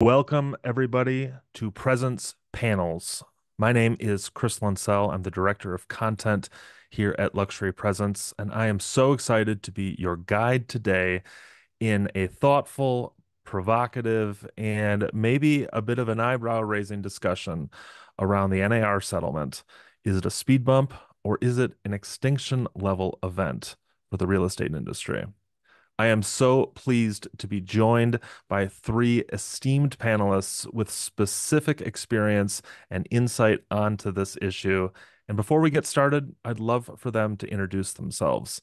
Welcome, everybody, to Presence Panels. My name is Chris Lunsell. I'm the Director of Content here at Luxury Presence, and I am so excited to be your guide today in a thoughtful, provocative, and maybe a bit of an eyebrow-raising discussion around the NAR settlement. Is it a speed bump, or is it an extinction level event for the real estate industry? I am so pleased to be joined by three esteemed panelists with specific experience and insight onto this issue. And before we get started, I'd love for them to introduce themselves.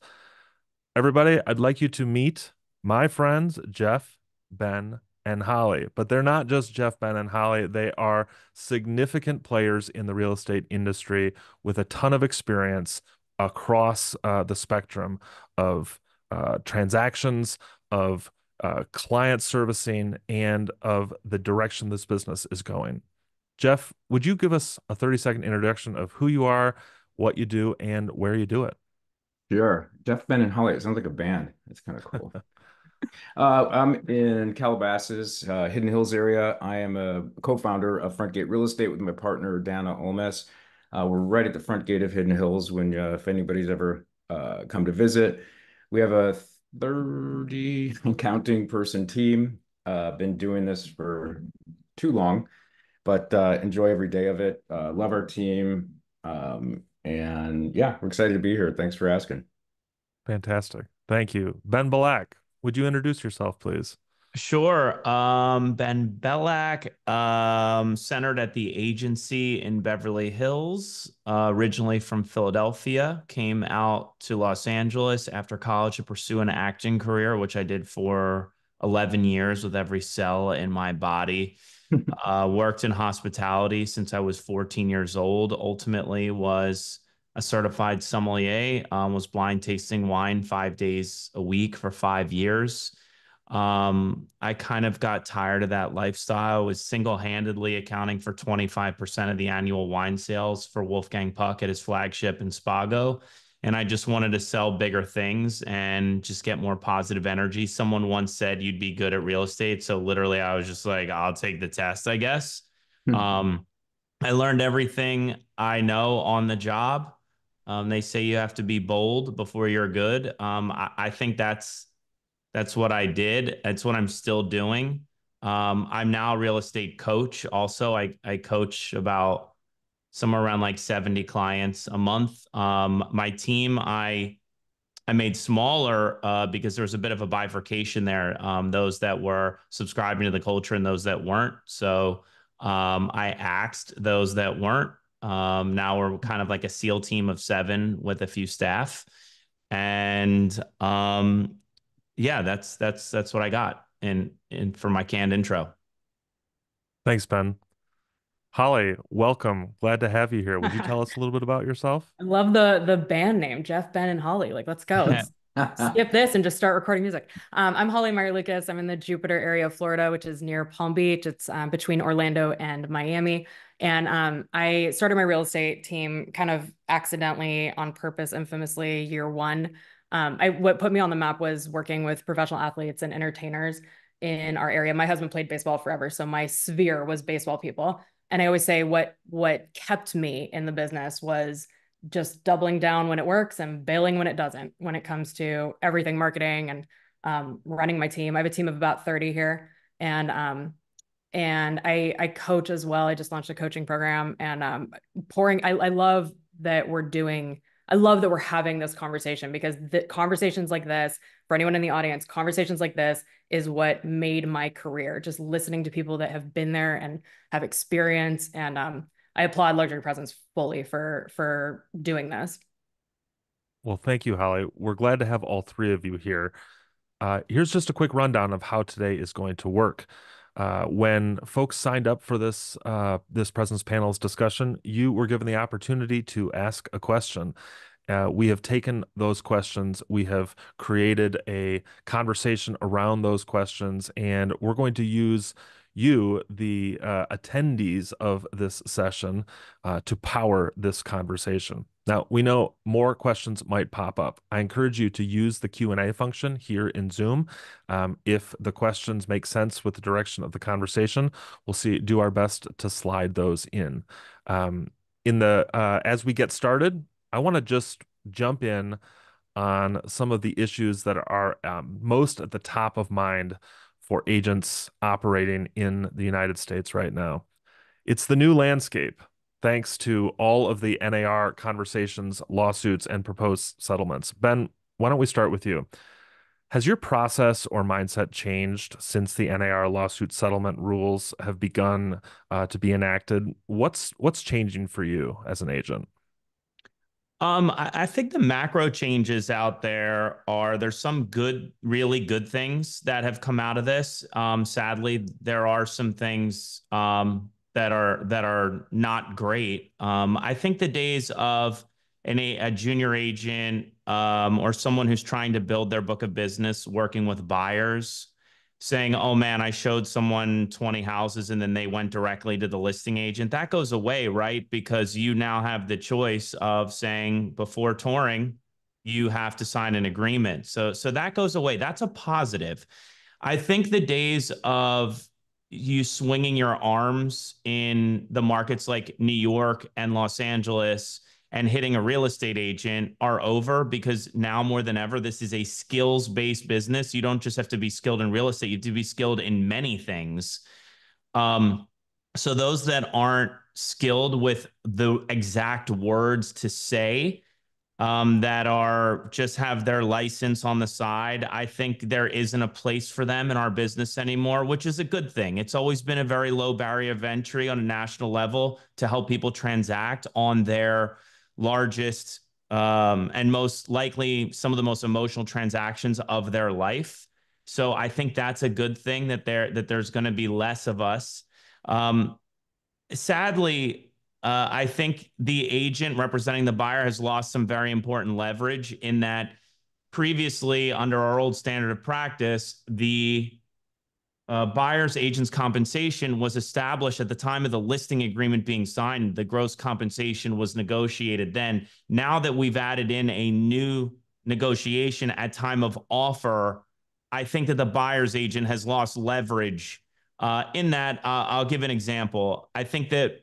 Everybody, I'd like you to meet my friends, Jeff, Ben, and Holly. But they're not just Jeff, Ben, and Holly. They are significant players in the real estate industry with a ton of experience across the spectrum of transactions, of client servicing, and of the direction this business is going. Jeff, would you give us a 30-second introduction of who you are, what you do, and where you do it? Sure. Jeff, Ben, and Holly. It sounds like a band. That's kind of cool. I'm in Calabasas, Hidden Hills area. I am a co-founder of Frontgate Real Estate with my partner, Dana Olmes. We're right at the front gate of Hidden Hills when, if anybody's ever come to visit. We have a 30 and counting person team. Been doing this for too long, but enjoy every day of it. Love our team. And yeah, we're excited to be here. Thanks for asking. Fantastic. Thank you. Ben Belack, would you introduce yourself, please? Sure. Ben Belack, centered at the agency in Beverly Hills, originally from Philadelphia, came out to Los Angeles after college to pursue an acting career, which I did for 11 years with every cell in my body. Worked in hospitality since I was 14 years old. Ultimately was a certified sommelier, was blind tasting wine 5 days a week for 5 years. I kind of got tired of that lifestyle, was single-handedly accounting for 25% of the annual wine sales for Wolfgang Puck at his flagship in Spago. And I just wanted to sell bigger things and just get more positive energy. Someone once said you'd be good at real estate. So literally, I was just like, I'll take the test, I guess. Um, I learned everything I know on the job. They say you have to be bold before you're good. I think that's what I did. That's what I'm still doing. I'm now a real estate coach. Also, I coach about somewhere around like 70 clients a month. My team, I made smaller because there was a bit of a bifurcation there. Those that were subscribing to the culture and those that weren't. So I axed those that weren't. Now we're kind of like a SEAL team of seven with a few staff. And yeah, that's what I got in for my canned intro. Thanks, Ben. Holly, welcome. Glad to have you here. Would you tell us a little bit about yourself? I love the band name, Jeff, Ben, and Holly. Like, let's go. Let's skip this and just start recording music. I'm Holly Meyer Lucas. I'm in the Jupiter area of Florida, which is near Palm Beach. It's between Orlando and Miami. And I started my real estate team kind of accidentally, on purpose, infamously, year one. What put me on the map was working with professional athletes and entertainers in our area. My husband played baseball forever, so my sphere was baseball people. And I always say what kept me in the business was just doubling down when it works and bailing when it doesn't, when it comes to everything marketing and running my team. I have a team of about 30 here. And I coach as well. I just launched a coaching program and I love that I love that we're having this conversation because conversations like this, for anyone in the audience, conversations like this is what made my career. Just listening to people that have been there and have experience. And I applaud Luxury Presence fully for doing this. Well, thank you, Holly. We're glad to have all three of you here. Here's just a quick rundown of how today is going to work. When folks signed up for this Presence Panels discussion, you were given the opportunity to ask a question. We have taken those questions, we have created a conversation around those questions, and we're going to use you, the attendees of this session, to power this conversation. Now, we know more questions might pop up. I encourage you to use the Q&A function here in Zoom. If the questions make sense with the direction of the conversation, we'll do our best to slide those in. As we get started, I want to just jump in on some of the issues that are most at the top of mind for agents operating in the United States right now. It's the new landscape, thanks to all of the NAR conversations, lawsuits, and proposed settlements. Ben, why don't we start with you? Has your process or mindset changed since the NAR lawsuit settlement rules have begun to be enacted? What's changing for you as an agent? I think the macro changes out there there's some really good things that have come out of this. Sadly, there are some things that are not great. I think the days of a junior agent or someone who's trying to build their book of business working with buyers saying, oh man, I showed someone 20 houses and then they went directly to the listing agent. That goes away, right? Because you now have the choice of saying before touring, you have to sign an agreement. So that goes away. That's a positive. I think the days of you swinging your arms in the markets like New York and Los Angeles and hitting a real estate agent are over, because now more than ever, this is a skills-based business. You don't just have to be skilled in real estate, you have to be skilled in many things. So those that aren't skilled with the exact words to say, that are just have their license on the side, I think there isn't a place for them in our business anymore, which is a good thing. It's always been a very low barrier of entry on a national level to help people transact on their largest and most likely some of the most emotional transactions of their life. So I think that's a good thing that there's going to be less of us. Sadly, I think the agent representing the buyer has lost some very important leverage in that previously, under our old standard of practice, the buyer's agent's compensation was established at the time of the listing agreement being signed. The gross compensation was negotiated then. Now that we've added in a new negotiation at time of offer, I think that the buyer's agent has lost leverage in that. I'll give an example. I think that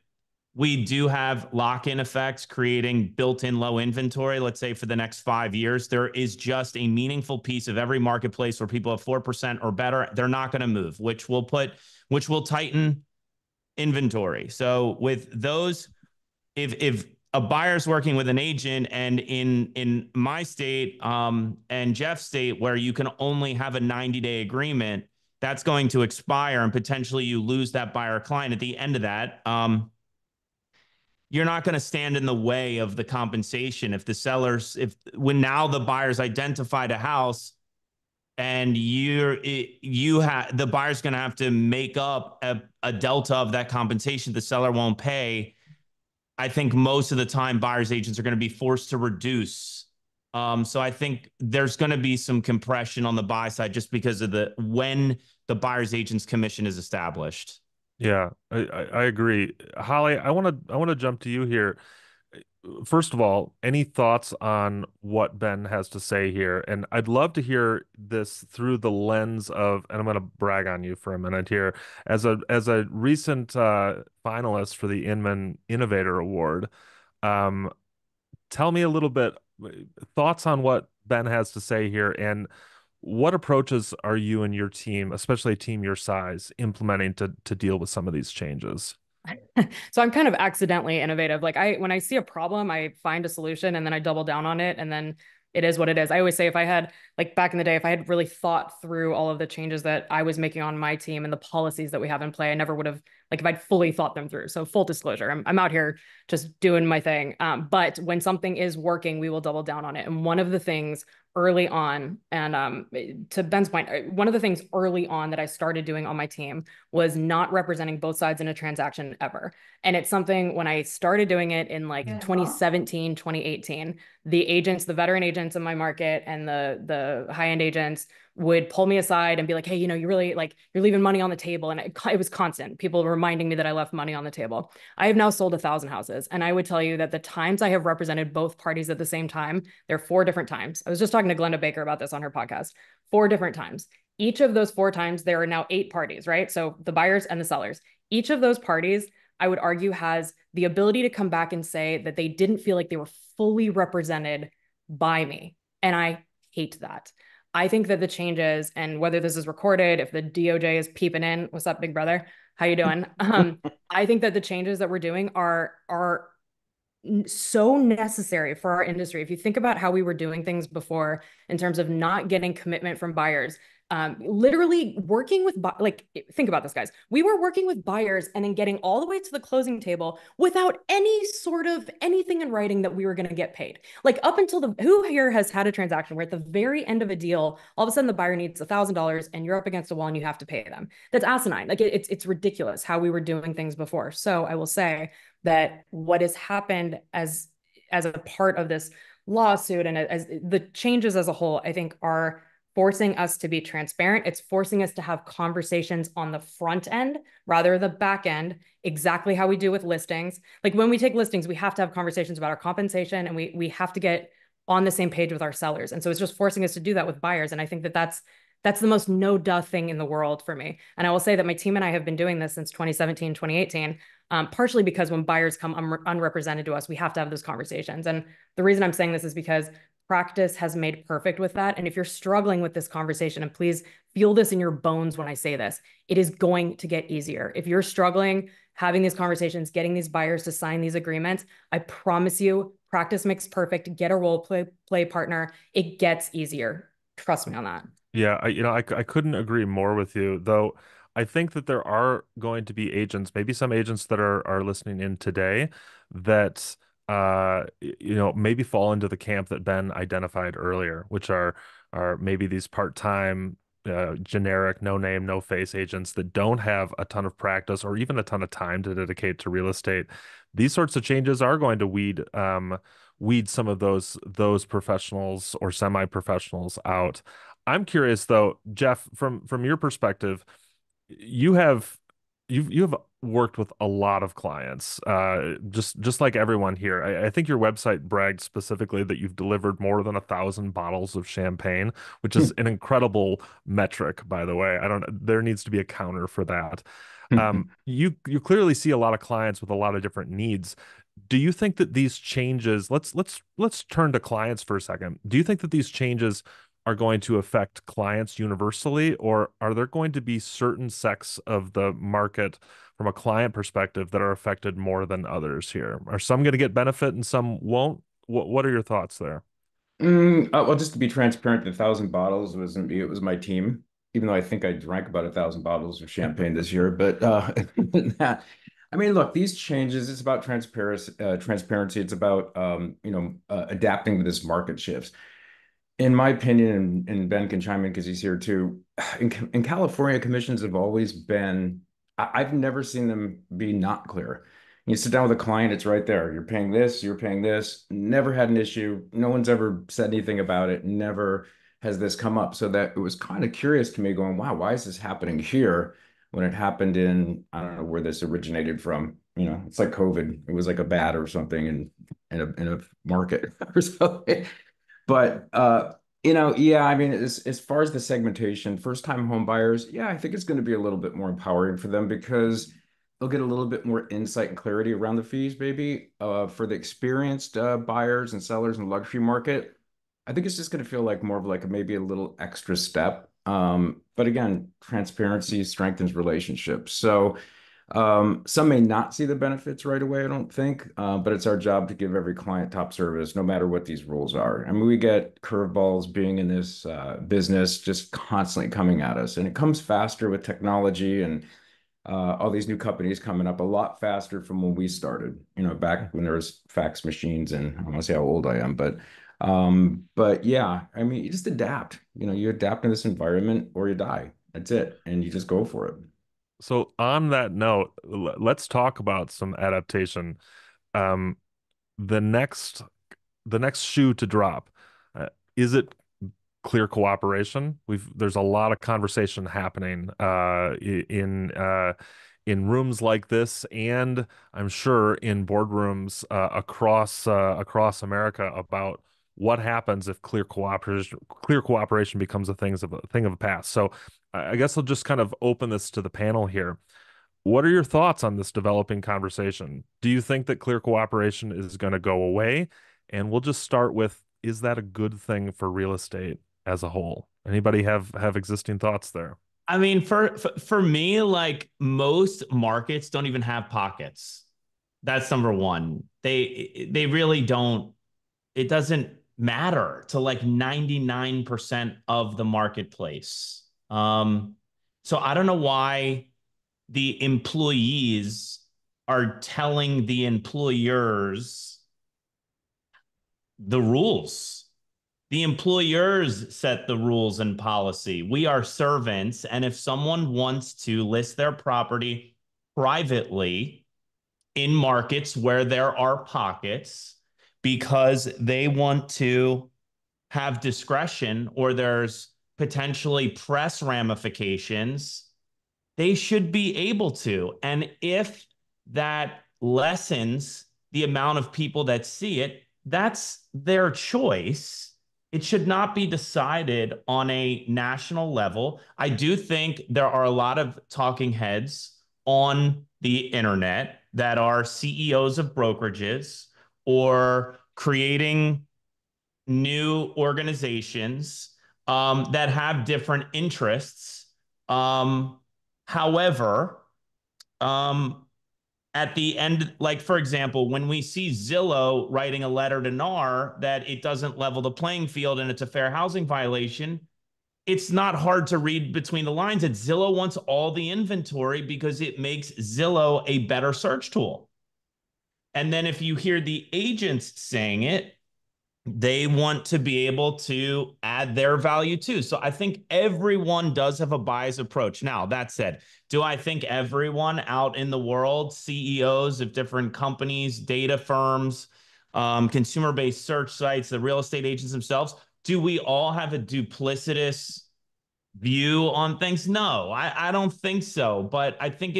we do have lock-in effects creating built-in low inventory. Let's say for the next 5 years, there is just a meaningful piece of every marketplace where people have 4% or better. They're not going to move, which will tighten inventory. So with those, if a buyer's working with an agent, and in my state and Jeff's state, where you can only have a 90-day agreement, that's going to expire and potentially you lose that buyer client at the end of that. You're not going to stand in the way of the compensation. When now the buyer's identified a house and the buyer's going to have to make up a delta of that compensation the seller won't pay. I think most of the time buyer's agents are going to be forced to reduce. So I think there's going to be some compression on the buy side just because of when the buyer's agent's commission is established. Yeah, I agree. Holly, I want to jump to you here. First of all, any thoughts on what Ben has to say here? And I'd love to hear this through the lens of, and I'm going to brag on you for a minute here, as a recent finalist for the Inman Innovator Award. Tell me a little bit, thoughts on what Ben has to say here, and what approaches are you and your team, especially a team your size, implementing to deal with some of these changes? So I'm kind of accidentally innovative. Like when I see a problem, I find a solution and then I double down on it, and then it is what it is. I always say, if I had, like back in the day, if I had really thought through all of the changes that I was making on my team and the policies that we have in play, I never would have, like if I'd fully thought them through. So full disclosure, I'm out here just doing my thing. But when something is working, we will double down on it. And one of the things early on, and to Ben's point, one of the things early on that I started doing on my team was not representing both sides in a transaction ever. And it's something, when I started doing it in like 2017, 2018, the veteran agents in my market and the high-end agents would pull me aside and be like, hey, you know, you really like, you're leaving money on the table. And it was constant. People reminding me that I left money on the table. I have now sold 1,000 houses. And I would tell you that the times I have represented both parties at the same time, there are 4 different times. I was just talking to Glenda Baker about this on her podcast. 4 different times. Each of those 4 times, there are now 8 parties, right? So the buyers and the sellers. Each of those parties, I would argue, has the ability to come back and say that they didn't feel like they were fully represented by me. And I hate that. I think that the changes, and whether this is recorded, if the DOJ is peeping in, what's up, big brother? How you doing? I think that the changes that we're doing are so necessary for our industry. If you think about how we were doing things before in terms of not getting commitment from buyers, literally working with, like, think about this, guys. We were working with buyers and then getting all the way to the closing table without any sort of anything in writing that we were going to get paid. Like up until who here has had a transaction where at the very end of a deal, all of a sudden the buyer needs $1,000 and you're up against a wall and you have to pay them. That's asinine. Like it's ridiculous how we were doing things before. So I will say that what has happened as a part of this lawsuit and as the changes as a whole, I think are forcing us to be transparent. It's forcing us to have conversations on the front end rather than the back end, exactly how we do with listings. Like when we take listings, we have to have conversations about our compensation and we have to get on the same page with our sellers. And so it's just forcing us to do that with buyers. And I think that that's the most no-duh thing in the world for me. And I will say that my team and I have been doing this since 2017, 2018, partially because when buyers come unrepresented to us, we have to have those conversations. And the reason I'm saying this is because practice has made perfect with that. And if you're struggling with this conversation, and please feel this in your bones when I say this, it is going to get easier. If you're struggling having these conversations, getting these buyers to sign these agreements, I promise you, practice makes perfect. Get a role play partner. It gets easier. Trust me on that. Yeah, I couldn't agree more with you, though. I think that there are going to be agents, maybe some agents that are listening in today that maybe fall into the camp that Ben identified earlier, which are maybe these part-time generic, no name, no face agents that don't have a ton of practice or even a ton of time to dedicate to real estate. These sorts of changes are going to weed some of those professionals or semi-professionals out. I'm curious though, Jeff, from your perspective, you have you've worked with a lot of clients, just like everyone here. I think your website bragged specifically that you've delivered more than 1,000 bottles of champagne, which is an incredible metric, by the way. I don't. There needs to be a counter for that. You clearly see a lot of clients with a lot of different needs. Do you think that these changes, let's turn to clients for a second. Do you think that these changes are going to affect clients universally, or are there going to be certain sects of the market from a client perspective that are affected more than others here? Are some going to get benefit and some won't? What are your thoughts there? Well, just to be transparent, the 1,000 bottles wasn't me, it was my team, even though I think I drank about 1,000 bottles of champagne this year. But I mean, look, these changes, it's about transparency. It's about adapting to this market shifts. In my opinion, and Ben can chime in because he's here too, in California, commissions have always been, I've never seen them be not clear. You sit down with a client, it's right there. You're paying this, you're paying this. Never had an issue. No one's ever said anything about it. Never has this come up. So that it was kind of curious to me going, wow, why is this happening here when it happened in, I don't know where this originated from. It's like COVID. It was like a bat or something in a market or something. But yeah, I mean, as far as the segmentation, first-time home buyers, yeah, I think it's going to be a little bit more empowering for them because they'll get a little bit more insight and clarity around the fees, maybe. For the experienced buyers and sellers in the luxury market, I think it's just going to feel like more of like maybe a little extra step. But again, transparency strengthens relationships. So some may not see the benefits right away, I don't think, but it's our job to give every client top service, no matter what these rules are. I mean, we get curveballs being in this business just constantly coming at us, and it comes faster with technology and all these new companies coming up a lot faster from when we started, back when there was fax machines, and I don't want to say how old I am, but yeah, I mean, you just adapt, you adapt in this environment or you die. That's it. And you just go for it. So on that note, let's talk about some adaptation. Um, the next the next shoe to drop, is it clear cooperation. There's a lot of conversation happening in rooms like this, and I'm sure in boardrooms across America about what happens if clear cooperation becomes a thing of the past. So I guess I'll just kind of open this to the panel here. What are your thoughts on this developing conversation? Do you think that clear cooperation is going to go away? And we'll just start with, is that a good thing for real estate as a whole? Anybody have existing thoughts there? I mean, for me, like most markets don't even have pockets. That's number one. They really don't. It doesn't matter to like 99% of the marketplace. So I don't know why the employees are telling the employers the rules. The employers set the rules and policy. We are servants. And if someone wants to list their property privately in markets where there are pockets because they want to have discretion or there's potentially press ramifications, they should be able to. And if that lessens the amount of people that see it, that's their choice. It should not be decided on a national level. I do think there are a lot of talking heads on the internet that are CEOs of brokerages or creating new organizations that have different interests. However, um, at the end, like for example, when we see Zillow writing a letter to NAR that it doesn't level the playing field and it's a fair housing violation, it's not hard to read between the lines that Zillow wants all the inventory because it makes Zillow a better search tool. And then if you hear the agents saying it, they want to be able to add their value too. So I think everyone does have a biased approach. Now, that said, do I think everyone out in the world, CEOs of different companies, data firms, consumer-based search sites, the real estate agents themselves, do we all have a duplicitous view on things? No, I don't think so. But I think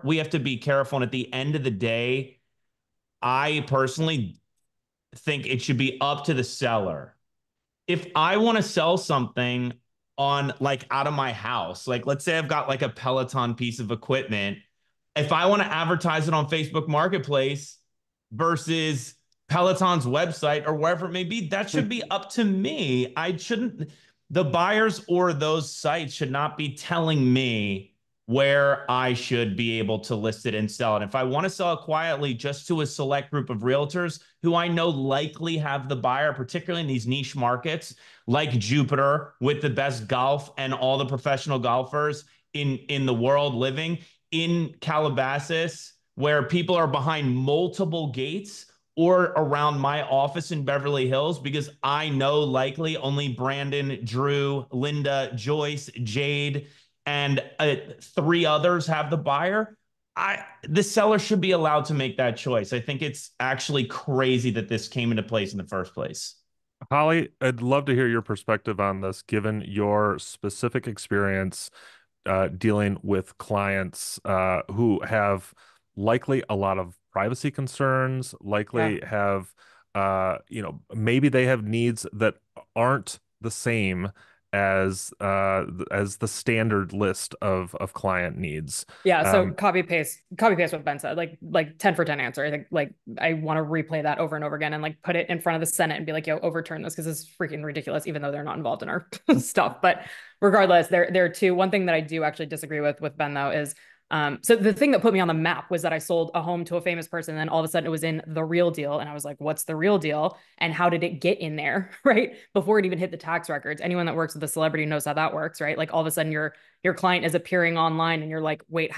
we have to be careful. And at the end of the day, I personally think it should be up to the seller. If I want to sell something on like out of my house, like let's say I've got like a Peloton piece of equipment, if I want to advertise it on Facebook Marketplace versus Peloton's website or wherever it may be, that should be up to me. The buyers or those sites should not be telling me where I should be able to list it and sell it. If I want to sell it quietly just to a select group of realtors who I know likely have the buyer, particularly in these niche markets like Jupiter with the best golf and all the professional golfers in the world living in Calabasas, where people are behind multiple gates or around my office in Beverly Hills, because I know likely only Brandon, Drew, Linda, Joyce, Jade, and three others have the buyer. The seller should be allowed to make that choice. I think it's actually crazy that this came into place in the first place. Holly, I'd love to hear your perspective on this, given your specific experience dealing with clients who have likely a lot of privacy concerns, Yeah. likely have, maybe they have needs that aren't the same as the standard list of client needs. Yeah, so copy paste what Ben said. Like 10 for 10 answer. I think like I want to replay that over and over again and like put it in front of the Senate and be like, yo, overturn this because it's freaking ridiculous, even though they're not involved in our stuff. But regardless, there are two. One thing that I do actually disagree with Ben though is so the thing that put me on the map was that I sold a home to a famous person, and then all of a sudden it was in The Real Deal, and I was like, "What's The Real Deal? And how did it get in there?" Right before it even hit the tax records. Anyone that works with a celebrity knows how that works, right? Like all of a sudden your client is appearing online, and you're like, "Wait,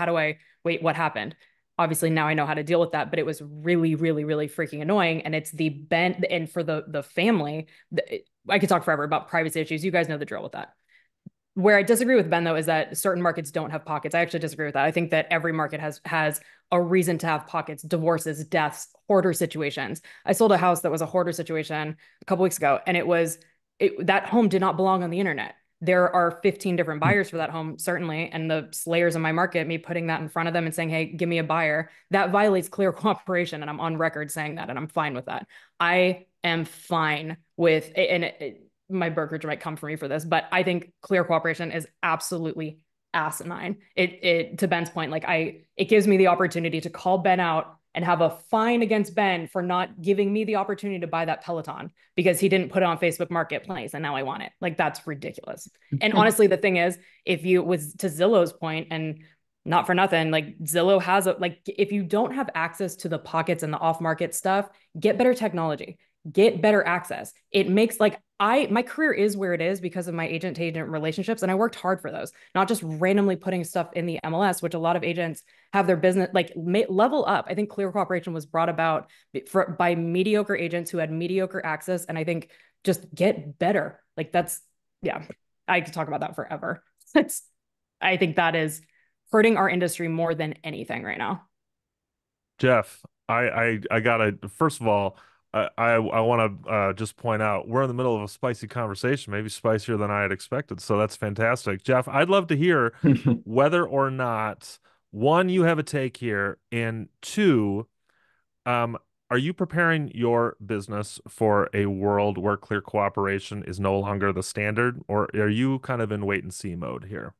wait, what happened?" Obviously now I know how to deal with that, but it was really, really, really freaking annoying. And it's the Ben, and for the family, I could talk forever about privacy issues. You guys know the drill with that. Where I disagree with Ben, though, is that certain markets don't have pockets. I actually disagree with that. I think that every market has a reason to have pockets: divorces, deaths, hoarder situations. I sold a house that was a hoarder situation a couple weeks ago, and it was that home did not belong on the internet. There are 15 different buyers for that home, certainly. And the slayers in my market, me putting that in front of them and saying, hey, give me a buyer, that violates clear cooperation. And I'm on record saying that, and I'm fine with that. I am fine with, and my brokerage might come for me for this, but I think clear cooperation is absolutely asinine. It to Ben's point, like it gives me the opportunity to call Ben out and have a fine against Ben for not giving me the opportunity to buy that Peloton because he didn't put it on Facebook Marketplace and now I want it. Like, that's ridiculous. And honestly, the thing is, if you was to Zillow's point, and not for nothing, like Zillow has like, if you don't have access to the pockets and the off market stuff, get better technology, get better access. It makes like my career is where it is because of my agent to agent relationships. And I worked hard for those, not just randomly putting stuff in the MLS, which a lot of agents have their business like level up. I think clear cooperation was brought about by mediocre agents who had mediocre access. And I think just get better. Like yeah, I could talk about that forever. I think that is hurting our industry more than anything right now. Jeff, I gotta, first of all, I want to just point out we're in the middle of a spicy conversation, maybe spicier than I had expected. So that's fantastic. Jeff, I'd love to hear whether or not, one, you have a take here, and two, are you preparing your business for a world where clear cooperation is no longer the standard, or are you kind of in wait and see mode here?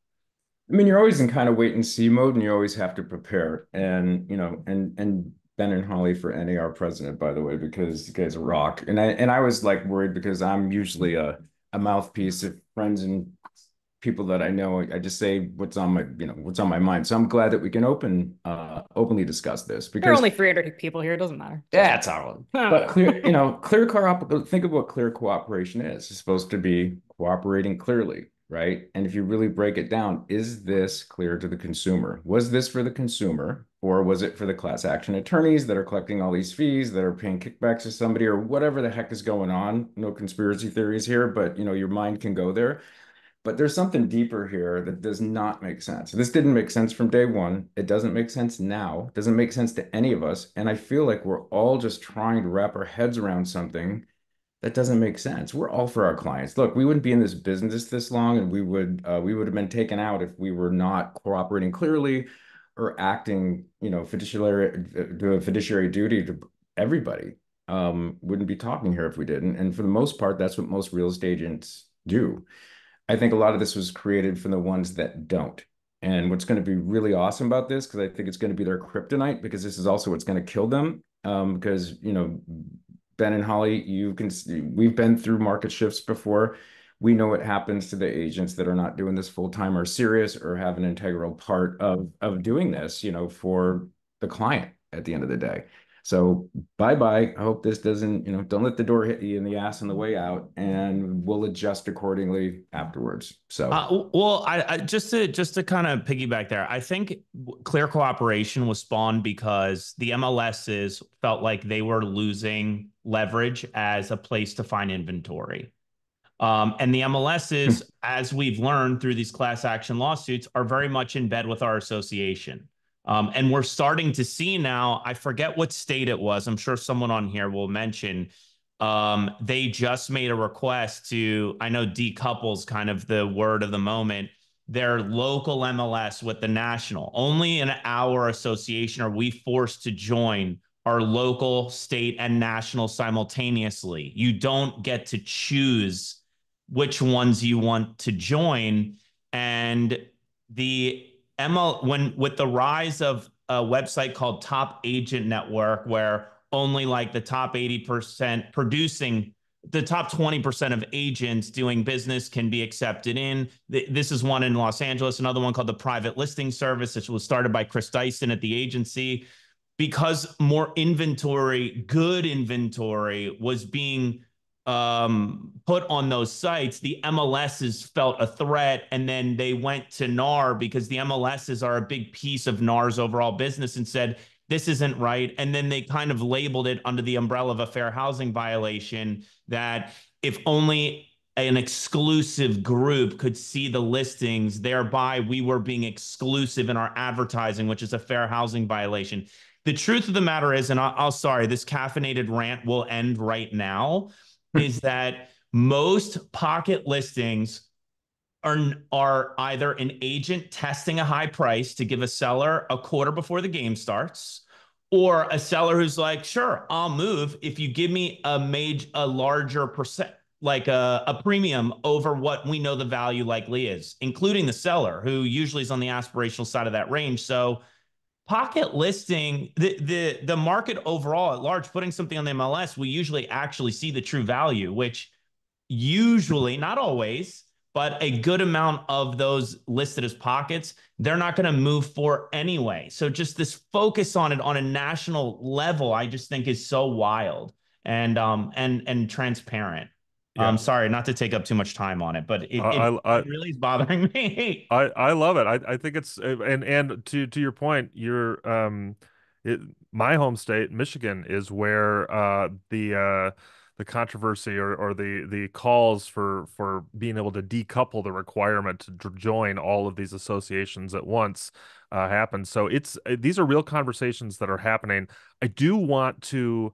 I mean, you're always in kind of wait and see mode, and you always have to prepare. And and Ben and Holly for NAR president, by the way, because you guys rock. And I was like worried because I'm usually a mouthpiece of friends and people that I know. I just say what's on my what's on my mind. So I'm glad that we can openly discuss this There are because only 300 people here. It doesn't matter. yeah, it's all. But clear, think of what clear cooperation is. It's supposed to be cooperating clearly, right? And if you really break it down, is this clear to the consumer? Was this for the consumer, or was it for the class action attorneys that are collecting all these fees, that are paying kickbacks to somebody, or whatever the heck is going on? No conspiracy theories here, but your mind can go there. But there's something deeper here that does not make sense. This didn't make sense from day one. It doesn't make sense now. It doesn't make sense to any of us. And I feel like we're all just trying to wrap our heads around something that doesn't make sense. We're all for our clients. Look, we wouldn't be in this business this long, and we would have been taken out if we were not cooperating clearly or acting, do a fiduciary duty to everybody. Wouldn't be talking here if we didn't. And for the most part, that's what most real estate agents do. I think a lot of this was created for the ones that don't. And what's going to be really awesome about this, because I think it's going to be their kryptonite, because this is also what's going to kill them. Because, Ben and Holly, we've been through market shifts before. We know what happens to the agents that are not doing this full time or serious or have an integral part of doing this, for the client at the end of the day. So bye-bye. I hope this doesn't, don't let the door hit you in the ass on the way out, and we'll adjust accordingly afterwards. So, well, I just to kind of piggyback there, I think clear cooperation was spawned because the MLSs felt like they were losing leverage as a place to find inventory. And the MLSs, as we've learned through these class action lawsuits, are very much in bed with our association. And we're starting to see now, I forget what state it was. I'm sure someone on here will mention, they just made a request to, I know decouples kind of the word of the moment, their local MLS with the national. Only in our association are we forced to join our local, state, and national simultaneously. You don't get to choose which ones you want to join. And the when with the rise of a website called Top Agent Network, where only like the top 80% producing, the top 20% of agents doing business can be accepted in. This is one in Los Angeles, another one called the Private Listing Service, which was started by Chris Dyson at the agency. Because more inventory, good inventory, was being put on those sites, the MLSs felt a threat, and then they went to NAR because the MLSs are a big piece of NAR's overall business and said, this isn't right. And then they kind of labeled it under the umbrella of a fair housing violation, that if only an exclusive group could see the listings, thereby we were being exclusive in our advertising, which is a fair housing violation. The truth of the matter is, and I'll sorry, this caffeinated rant will end right now, is that Most pocket listings are either an agent testing a high price to give a seller a quarter before the game starts, or a seller who's like, sure, I'll move if you give me a larger percent, like a premium over what we know the value likely is, including the seller, who usually is on the aspirational side of that range. So pocket listing, the market overall at large, putting something on the MLS, we usually actually see the true value, which usually, not always, but a good amount of those listed as pockets, they're not going to move for anyway. So just this focus on it on a national level, I just think is so wild and transparent. Yeah. Sorry, not to take up too much time on it, but it really is bothering me. I love it. I think it's and to your point, it, my home state, Michigan, is where the controversy or the calls for being able to decouple the requirement to join all of these associations at once happen. So it's these are real conversations that are happening. I do want to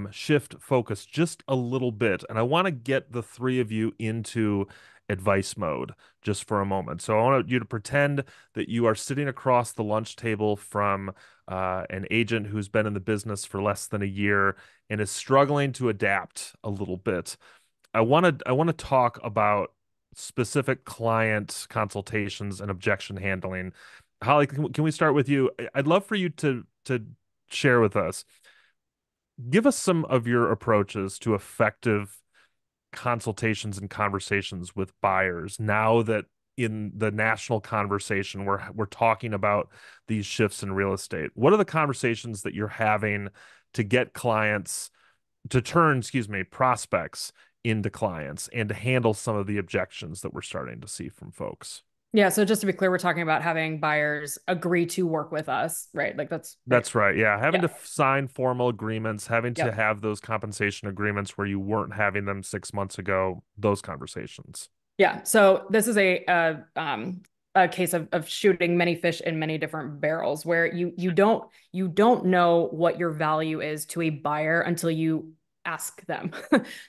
shift focus just a little bit, and I want to get the three of you into advice mode just for a moment. So I want you to pretend that you are sitting across the lunch table from an agent who's been in the business for less than a year and is struggling to adapt a little bit. I want to talk about specific client consultations and objection handling. Holly, can we start with you? I'd love for you to share with us. Give us some of your approaches to effective consultations and conversations with buyers now that in the national conversation we're talking about these shifts in real estate. What are the conversations that you're having to get clients to turn, excuse me, prospects into clients and to handle some of the objections that we're starting to see from folks? Yeah, so just to be clear, we're talking about having buyers agree to work with us, right? Like that's right. That's right. Yeah. Having Yeah. to sign formal agreements, having to Yep. have those compensation agreements where you weren't having them 6 months ago, those conversations. Yeah. So this is a case of shooting many fish in many different barrels where you don't know what your value is to a buyer until you ask them.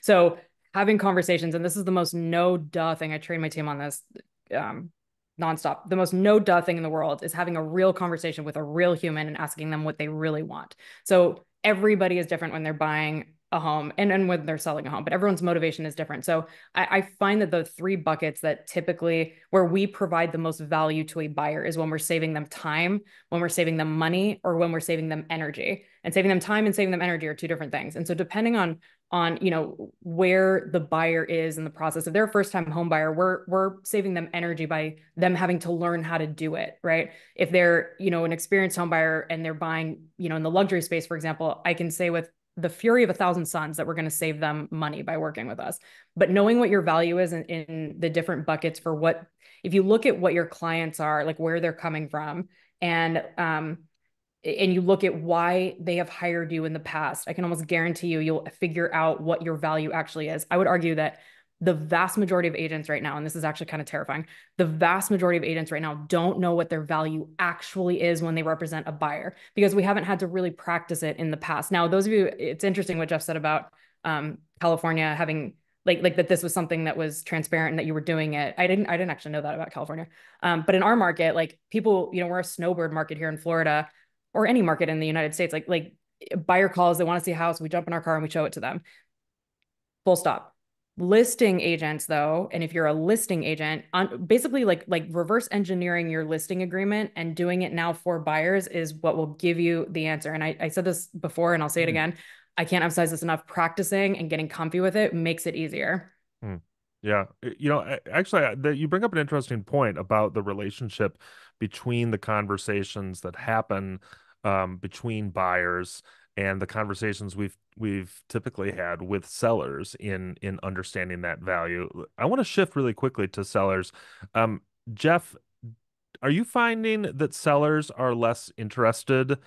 So having conversations, and this is the most no duh thing. I train my team on this um, nonstop. The most no duh thing in the world is having a real conversation with a real human and asking them what they really want. So everybody is different when they're buying a home and when they're selling a home, but everyone's motivation is different. So I find that the three buckets that typically where we provide the most value to a buyer is when we're saving them time, when we're saving them money, or when we're saving them energy. And saving them time and saving them energy are two different things. And so depending on where the buyer is in the process, if they're a first time home buyer, we're saving them energy by them having to learn how to do it, right? If they're an experienced home buyer and they're buying in the luxury space, for example, I can say with the fury of 1,000 suns that we're going to save them money by working with us. But knowing what your value is in the different buckets for what, if you look at what your clients are, like where they're coming from, and you look at why they have hired you in the past, I can almost guarantee you'll figure out what your value actually is. I would argue that the vast majority of agents right now, and this is actually kind of terrifying, the vast majority of agents right now don't know what their value actually is when they represent a buyer because we haven't had to really practice it in the past. Now, those of you, it's interesting what Jeff said about California having like that this was something that was transparent and that you were doing it. I didn't actually know that about California. But in our market, like people, we're a snowbird market here in Florida or any market in the United States. Like buyer calls, they want to see a house, we jump in our car and we show it to them. Full stop. Listing agents, though, and if you're a listing agent, basically like reverse engineering your listing agreement and doing it now for buyers is what will give you the answer. And I said this before, and I'll say it again. I can't emphasize this enough. Practicing and getting comfy with it makes it easier. Yeah. Actually, you bring up an interesting point about the relationship between the conversations that happen between buyers and the conversations we've typically had with sellers in understanding that value. I want to shift really quickly to sellers. Jeff, are you finding that sellers are less interested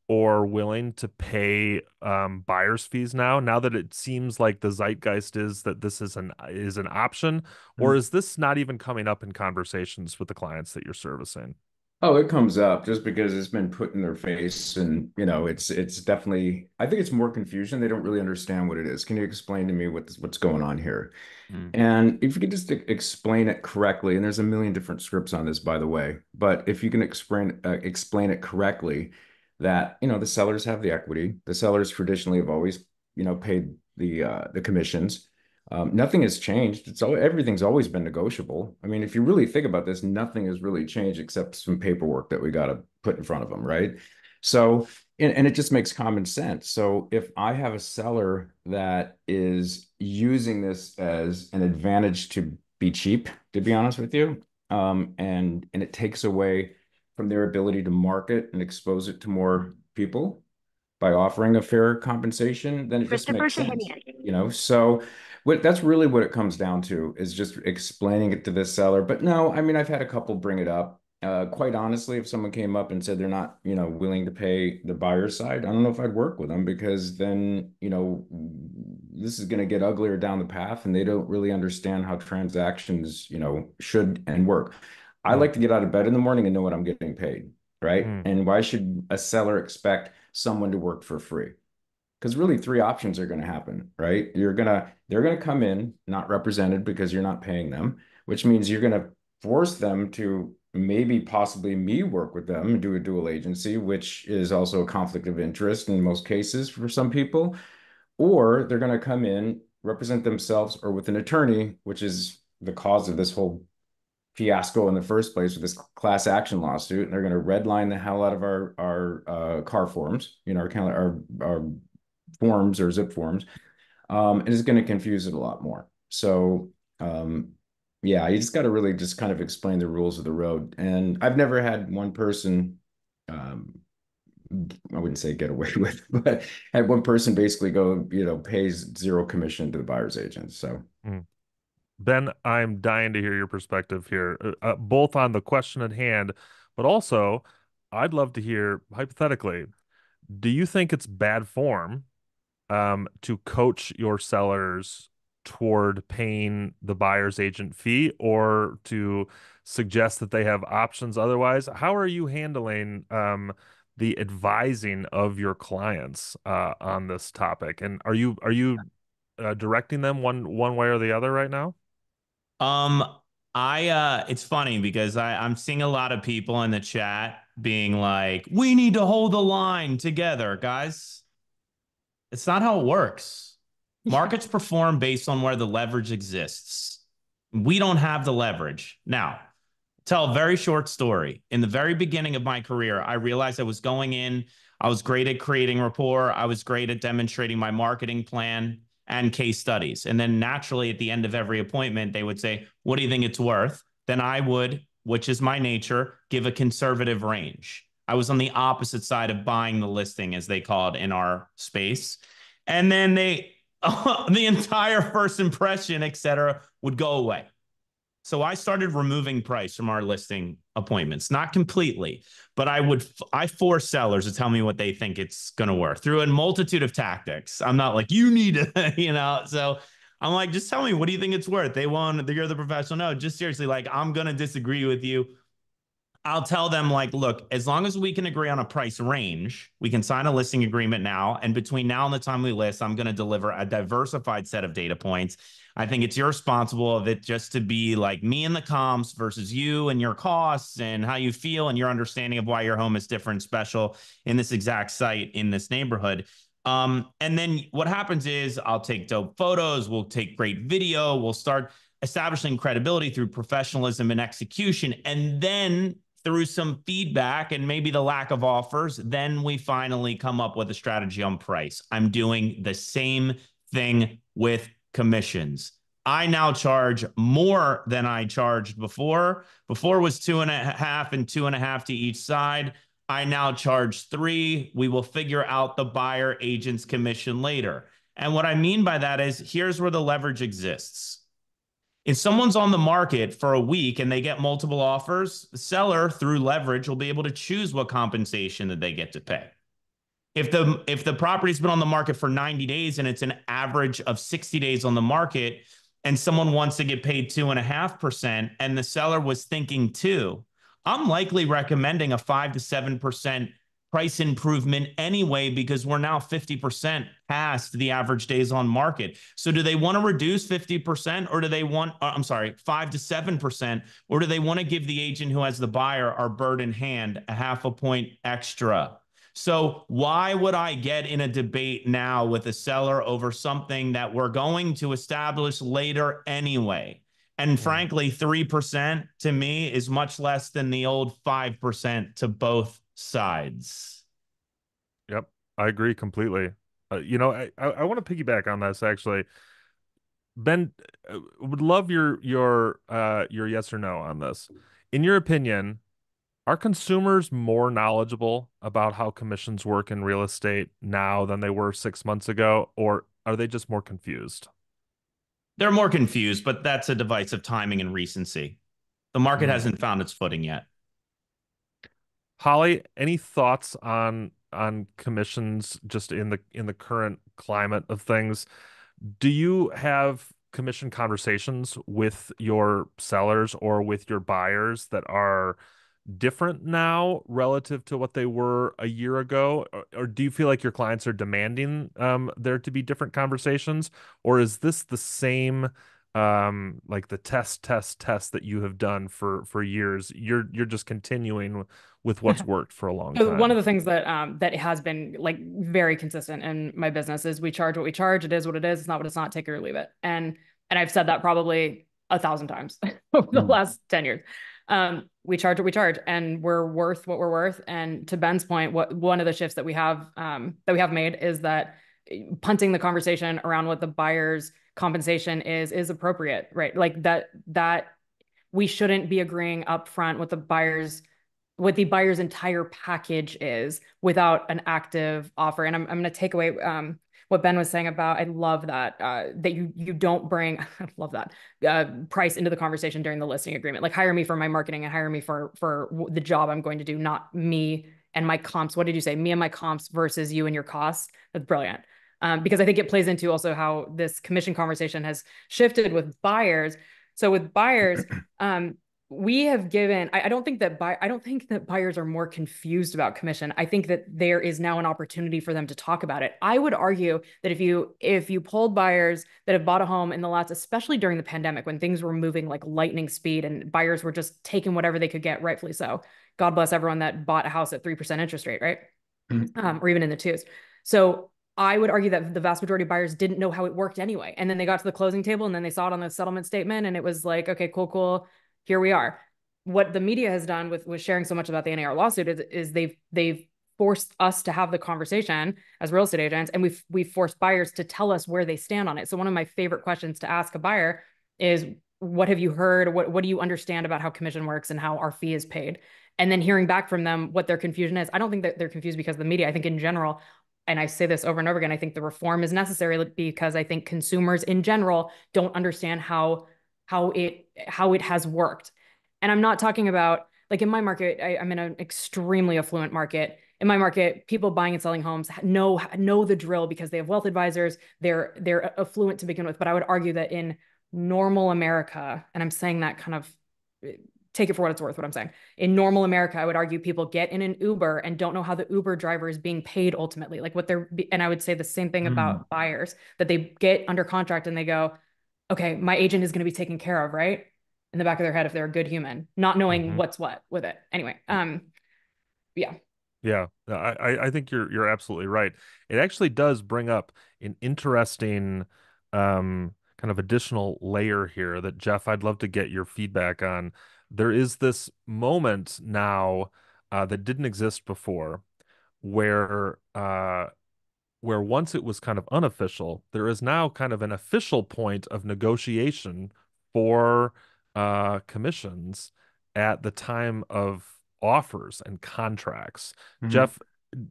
or willing to pay buyer's fees now that it seems like the zeitgeist is that this is an option, or is this not even coming up in conversations with the clients that you're servicing? Oh, it comes up just because it's been put in their face, and it's definitely. I think it's more confusion. They don't really understand what it is. Can you explain to me what's going on here? Mm. And if you could just explain it correctly, and there's a million different scripts on this, by the way, but if you can explain it correctly, that the sellers have the equity. The sellers traditionally have always paid the commissions. Nothing has changed. Everything's always been negotiable. I mean, if you really think about this, nothing has really changed except some paperwork that we got to put in front of them, right? So, and it just makes common sense. So if I have a seller that is using this as an advantage to be cheap, to be honest with you, and it takes away from their ability to market and expose it to more people by offering a fair compensation, then it just makes sense, So that's really what it comes down to is just explaining it to the seller. But no, I mean, I've had a couple bring it up. Quite honestly, if someone came up and said they're not, willing to pay the buyer's side, I don't know if I'd work with them because then, this is going to get uglier down the path and they don't really understand how transactions, should and work. I Mm, like to get out of bed in the morning and know what I'm getting paid, right? mm, And why should a seller expect someone to work for free? Because really three options are going to happen, right? They're gonna come in not represented because you're not paying them, which means you're going to force them to maybe possibly me work with them and do a dual agency, which is also a conflict of interest in most cases for some people. Or they're going to come in, represent themselves or with an attorney, which is the cause of this whole fiasco in the first place with this class action lawsuit, and they're going to redline the hell out of our car forms, our forms or zip forms, and it's going to confuse it a lot more. So, yeah, you just got to really just kind of explain the rules of the road. And I've never had one person, um, I wouldn't say get away with, but had one person basically go, pays zero commission to the buyer's agent. So. mm. Ben, I'm dying to hear your perspective here, both on the question at hand, but also I'd love to hear hypothetically, do you think it's bad form to coach your sellers toward paying the buyer's agent fee or to suggest that they have options otherwise? How are you handling the advising of your clients on this topic? And are you directing them one way or the other right now? Um, it's funny because I'm seeing a lot of people in the chat being like, we need to hold the line together, guys. It's not how it works. Yeah. Markets perform based on where the leverage exists. We don't have the leverage. Now, tell a very short story. In the very beginning of my career, I realized I was going in. I was great at creating rapport. I was great at demonstrating my marketing plan and case studies. And then naturally, at the end of every appointment, they would say, what do you think it's worth? Then I would, which is my nature, give a conservative range. I was on the opposite side of buying the listing, as they call it in our space. And then the entire first impression, et cetera, would go away. So I started removing price from our listing appointments, not completely, but I force sellers to tell me what they think it's going to worth through a multitude of tactics. I'm not like, you need to, so I'm like, just tell me, what do you think it's worth? You're the professional. No, just seriously, like, I'm going to disagree with you. I'll tell them, like, look, as long as we can agree on a price range, we can sign a listing agreement now. And between now and the time we list, I'm going to deliver a diversified set of data points. I think it's irresponsible of it just to be like me and the comps versus you and your costs and how you feel and your understanding of why your home is different, special in this exact site in this neighborhood. And then what happens is I'll take dope photos, we'll take great video, we'll start establishing credibility through professionalism and execution. And then through some feedback and maybe the lack of offers, then we finally come up with a strategy on price. I'm doing the same thing with commissions. I now charge more than I charged before. Before was 2.5 and 2.5 to each side. I now charge 3. We will figure out the buyer agent's commission later. And what I mean by that is here's where the leverage exists. If someone's on the market for a week and they get multiple offers, the seller through leverage will be able to choose what compensation that they get to pay. If the property's been on the market for 90 days and it's an average of 60 days on the market and someone wants to get paid 2.5% and the seller was thinking 2, I'm likely recommending a 5 to 7% price improvement anyway, because we're now 50% past the average days on market. So do they want to reduce 50%, or do they want, I'm sorry, 5 to 7%, or do they want to give the agent who has the buyer our bird in hand a half a point extra? So why would I get in a debate now with a seller over something that we're going to establish later anyway? And frankly, 3% to me is much less than the old 5% to both sides. Yep, I agree completely. I want to piggyback on this actually. Ben, would love your yes or no on this. In your opinion, are consumers more knowledgeable about how commissions work in real estate now than they were 6 months ago, or are they just more confused? They're more confused, but that's a device of timing and recency. The market hasn't found its footing yet. Holly, any thoughts on commissions just in the current climate of things? Do you have commission conversations with your sellers or with your buyers that are different now relative to what they were a year ago? Or do you feel like your clients are demanding there to be different conversations? Or is this the same like the test that you have done for years? You're just continuing with what's worked for a long So one of time. the things that that has been like very consistent in my business is we charge what we charge. It is what it is. It's not what it's not. Take it or leave it. And I've said that probably 1,000 times over the last 10 years. We charge what we charge, and we're worth what we're worth. And to Ben's point, what one of the shifts that we have made is that punting the conversation around what the buyer's compensation is appropriate, right? Like that we shouldn't be agreeing up front with the buyer's entire package is without an active offer. And I'm going to take away what Ben was saying about, I love that, that you don't bring, I love that, price into the conversation during the listing agreement. Like hire me for my marketing and hire me for the job I'm going to do, not me and my comps. What did you say? Me and my comps versus you and your costs. That's brilliant. Because I think it plays into also how this commission conversation has shifted with buyers. So with buyers, we have given, I don't think that buyers are more confused about commission. I think that there is now an opportunity for them to talk about it. I would argue that if you polled buyers that have bought a home in the last, especially during the pandemic when things were moving like lightning speed and buyers were just taking whatever they could get, rightfully so. God bless everyone that bought a house at 3% interest rate, right? Or even in the twos. So I would argue that the vast majority of buyers didn't know how it worked anyway. And then they got to the closing table and then they saw it on the settlement statement and it was like, okay, cool. Here we are. What the media has done with sharing so much about the NAR lawsuit is they've forced us to have the conversation as real estate agents, and we've forced buyers to tell us where they stand on it. So one of my favorite questions to ask a buyer is, what have you heard? What do you understand about how commission works and how our fee is paid? And then hearing back from them what their confusion is. I don't think that they're confused because of the media. I think in general, and I say this over and over again, I think the reform is necessary because I think consumers in general don't understand how it has worked. And I'm not talking about, like in my market, I'm in an extremely affluent market. In my market, people buying and selling homes know the drill because they have wealth advisors. They're affluent to begin with. But I would argue that in normal America, and I'm saying that kind of, take it for what it's worth, what I'm saying. In normal America, I would argue people get in an Uber and don't know how the Uber driver is being paid ultimately. Like and I would say the same thing about buyers, that they get under contract and they go, okay, my agent is going to be taken care of, right? In the back of their head, if they're a good human, not knowing what's what with it. Anyway, yeah. Yeah, I think you're absolutely right. It actually does bring up an interesting kind of additional layer here that, Jeff, I'd love to get your feedback on. There is this moment now that didn't exist before where where once it was kind of unofficial, there is now kind of an official point of negotiation for commissions at the time of offers and contracts. Jeff,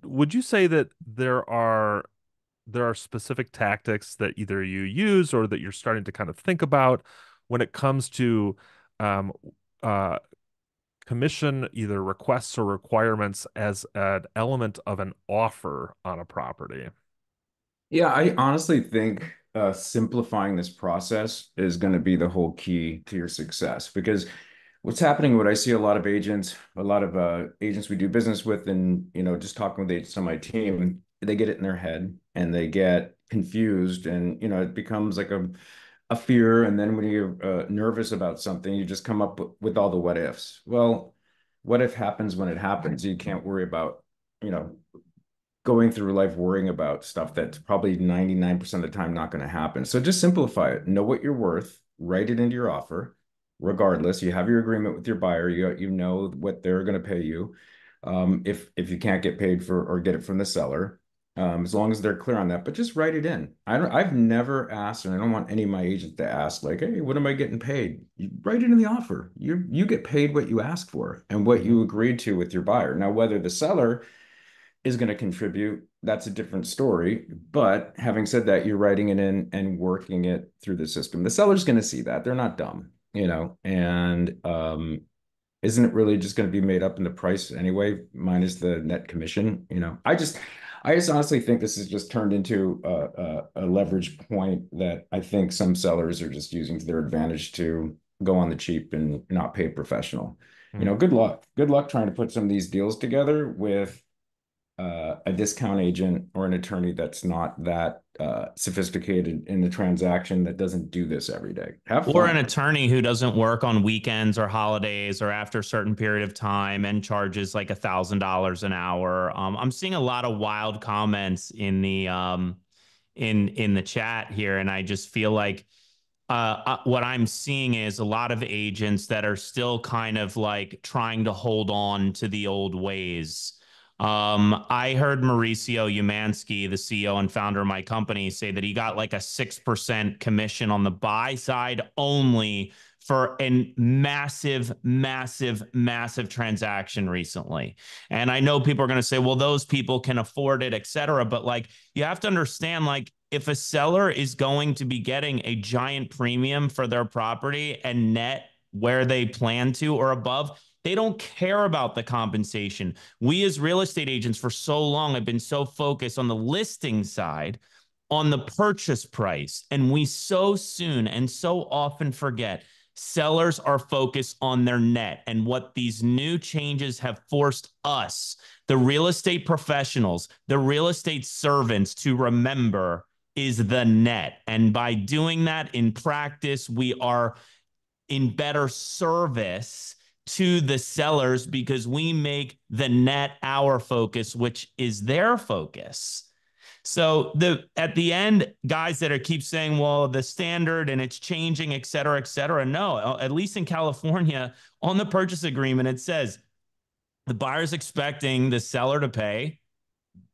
would you say that there are specific tactics that either you use or that you're starting to kind of think about when it comes to um, uh, commission either requests or requirements as an element of an offer on a property? Yeah, I honestly think simplifying this process is going to be the whole key to your success because What's happening, what I see a lot of agents we do business with, and just talking with agents on my team, they get it in their head and they get confused, and it becomes like a fear. And then when you're nervous about something, you just come up with all the what ifs. Well, what if happens when it happens? You can't worry about, you know, going through life worrying about stuff that's probably 99% of the time not going to happen. So just simplify it. Know what you're worth, write it into your offer. Regardless, you have your agreement with your buyer, you know what they're going to pay you. If you can't get paid for or get it from the seller, as long as they're clear on that, but just write it in. I've never asked, and I don't want any of my agents to ask, like, hey, what am I getting paid? You write it in the offer. You get paid what you ask for and what you agreed to with your buyer. Now, whether the seller is going to contribute, that's a different story. But having said that, you're writing it in and working it through the system. The seller's going to see that. They're not dumb, and isn't it really just going to be made up in the price anyway, minus the net commission? I just honestly think this has just turned into a leverage point that I think some sellers are just using to their advantage to go on the cheap and not pay a professional. Good luck. Good luck trying to put some of these deals together with a discount agent or an attorney that's not that sophisticated in the transaction, that doesn't do this every day. Have Or an fun. attorney who doesn't work on weekends or holidays or after a certain period of time and charges like $1,000 an hour. I'm seeing a lot of wild comments in the in the chat here, and I just feel like what I'm seeing is a lot of agents that are still kind of like trying to hold on to the old ways. I heard Mauricio Umansky, the CEO and founder of my company, say that he got like a 6% commission on the buy side only for a massive, massive, massive transaction recently. And I know people are going to say, well, those people can afford it, et cetera. But like, you have to understand, like, if a seller is going to be getting a giant premium for their property and net where they plan to or above, they don't care about the compensation. We as real estate agents for so long have been so focused on the listing side, on the purchase price, and we so soon and so often forget sellers are focused on their net. And what these new changes have forced us, the real estate professionals, the real estate servants, to remember is the net. And by doing that in practice, we are in better service to the sellers because we make the net our focus, which is their focus. So at the end, guys that are keep saying, well, the standard and it's changing, et cetera, et cetera. No, at least in California, on the purchase agreement, it says the buyer's expecting the seller to pay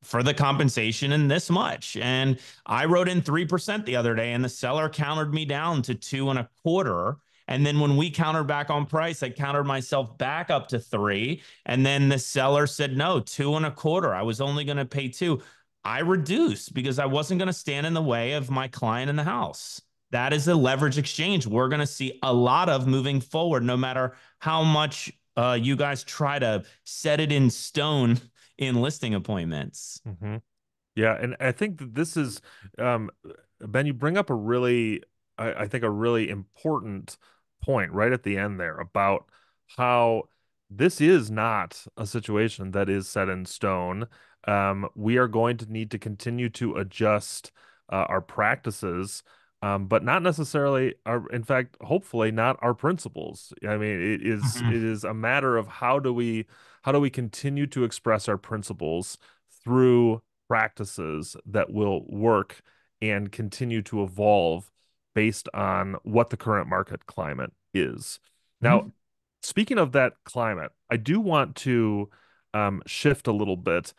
for the compensation in this much. And I wrote in 3% the other day, and the seller countered me down to 2.25%. And then when we countered back on price, I countered myself back up to 3. And then the seller said, no, 2.25%. I was only going to pay 2. I reduced because I wasn't going to stand in the way of my client in the house. That is a leverage exchange we're going to see a lot of moving forward, no matter how much you guys try to set it in stone in listing appointments. Mm-hmm. Yeah, and I think that this is, um, Ben, you bring up a really, I think, a really important point right at the end there about how this is not a situation that is set in stone. We are going to need to continue to adjust our practices, but not necessarily in fact, hopefully not our principles. I mean, it is a matter of how do we continue to express our principles through practices that will work and continue to evolve based on what the current market climate is. Now, speaking of that climate, I do want to shift a little bit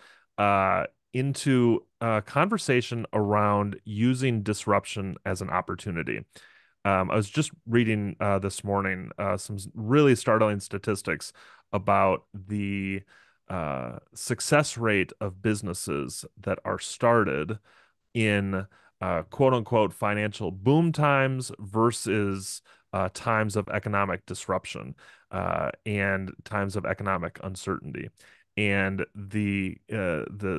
into a conversation around using disruption as an opportunity. I was just reading this morning some really startling statistics about the success rate of businesses that are started in quote unquote financial boom times versus times of economic disruption and times of economic uncertainty. And the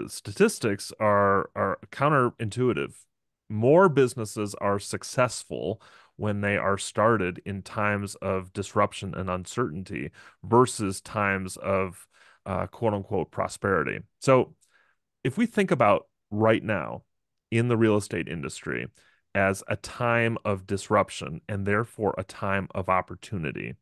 statistics are counterintuitive. More businesses are successful when they are started in times of disruption and uncertainty versus times of quote unquote prosperity. So if we think about right now in the real estate industry as a time of disruption and therefore a time of opportunity,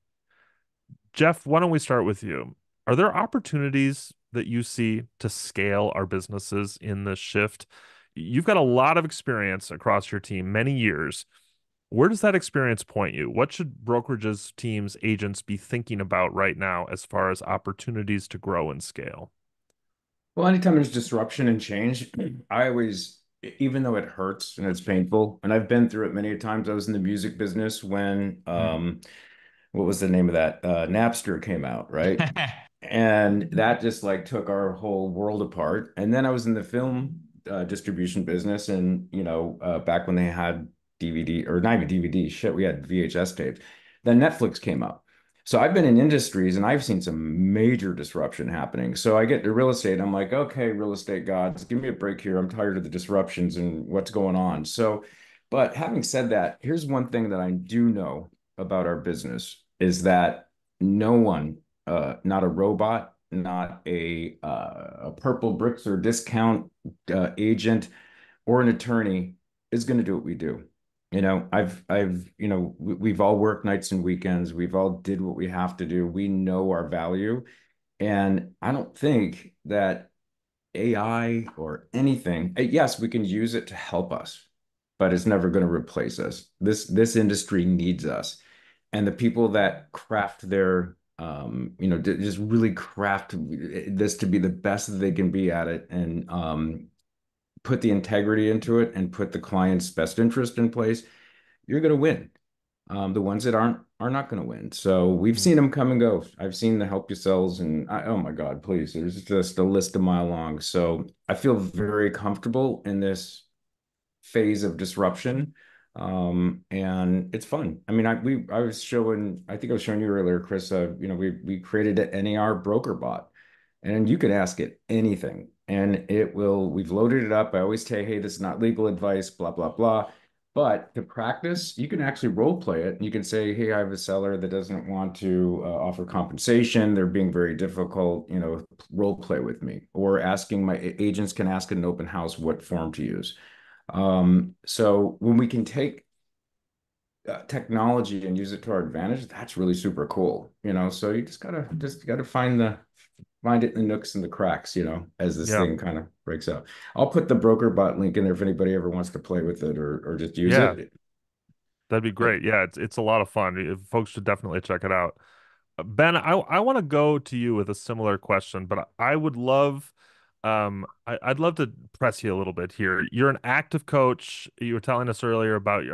Jeff, why don't we start with you? Are there opportunities that you see to scale our businesses in this shift? You've got a lot of experience across your team, many years. Where does that experience point you? What should brokerages, teams, agents be thinking about right now as far as opportunities to grow and scale? Well, anytime there's disruption and change, I always, even though it hurts and it's painful, and I've been through it many times. I was in the music business when, Mm. what was the name of that? Napster came out, right? And that just like took our whole world apart. And then I was in the film distribution business, and back when they had DVD, or not even DVD, shit, we had VHS tapes. Then Netflix came up. So I've been in industries and I've seen some major disruption happening. So I get to real estate. I'm like, okay, real estate gods, give me a break here. I'm tired of the disruptions and what's going on. So, but having said that, here's one thing that I do know about our business is that no one, not a robot, not a purple bricks or discount agent or an attorney is going to do what we do. We've all worked nights and weekends. We've all did what we have to do. We know our value. And I don't think that AI or anything, yes, we can use it to help us, but it's never going to replace us. This industry needs us. And the people that craft their, just really craft this to be the best that they can be at it, and put the integrity into it and put the client's best interest in place, you're going to win. The ones that aren't are not going to win. So we've Mm. seen them come and go. I've seen the help yourselves, and oh my God, please, there's just a list a mile long. So I feel very comfortable in this phase of disruption. And it's fun. I mean, I think I was showing you earlier, Chris, we created an NAR broker bot, and you can ask it anything and we've loaded it up. I always say, hey, this is not legal advice, blah, blah, blah. But to practice, you can actually role play it. And you can say, hey, I have a seller that doesn't want to offer compensation. They're being very difficult, role play with me. Or asking my agents can ask in an open house what form to use. So when we can take technology and use it to our advantage, that's really super cool. So you just gotta find it in the nooks and the cracks, as this Yeah. thing kind of breaks out. I'll put the broker bot link in there if anybody ever wants to play with it or just use Yeah, it. that'd be great. Yeah, it's a lot of fun. Folks should definitely check it out. Ben, I want to go to you with a similar question, but I would love, I'd love to press you a little bit here. You're an active coach. You were telling us earlier about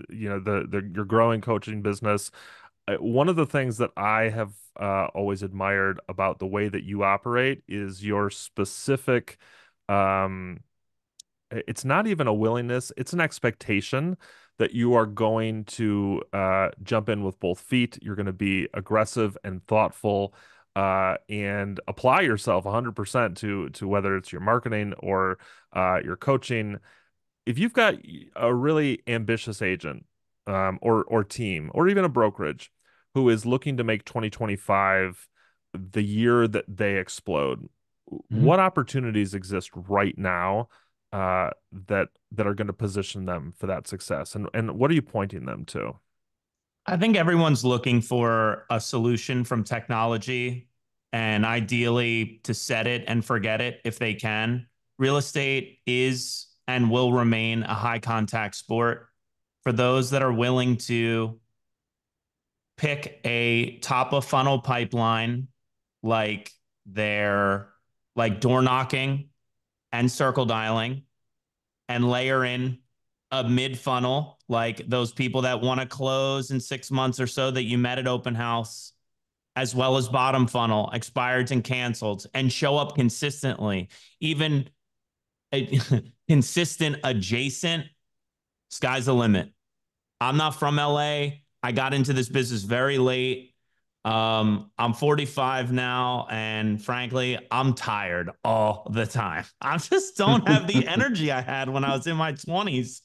the your growing coaching business. One of the things that I have always admired about the way that you operate is your specific, um, it's not even a willingness, it's an expectation that you are going to jump in with both feet. You're going to be aggressive and thoughtful and apply yourself 100% to whether it's your marketing or your coaching. If you've got a really ambitious agent or team or even a brokerage who is looking to make 2025 the year that they explode, Mhm. what opportunities exist right now that are going to position them for that success? And what are you pointing them to? I think everyone's looking for a solution from technology and ideally to set it and forget it if they can. Real estate is and will remain a high contact sport. For those that are willing to pick a top of funnel pipeline like they're like door knocking and circle dialing and layer in a mid funnel, like those people that want to close in 6 months or so that you met at open house, as well as bottom funnel, expireds and canceled, and show up consistently, even a, consistent adjacent, sky's the limit. I'm not from LA. I got into this business very late. I'm 45 now, and frankly, I'm tired all the time. I just don't have the energy I had when I was in my 20s.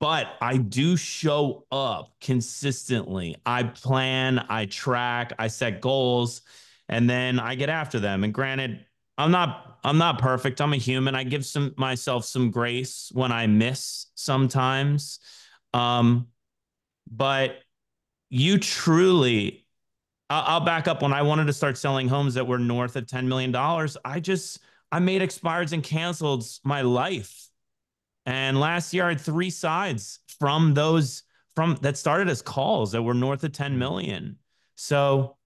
but I do show up consistently. I plan, I track, I set goals, and then I get after them. And granted, I'm not perfect. I'm a human. I give myself some grace when I miss sometimes. Um, but you truly, I'll back up. When I wanted to start selling homes that were north of $10 million, I made expireds and canceled my life. And last year I had three sides from those from that started as calls that were north of 10 million. So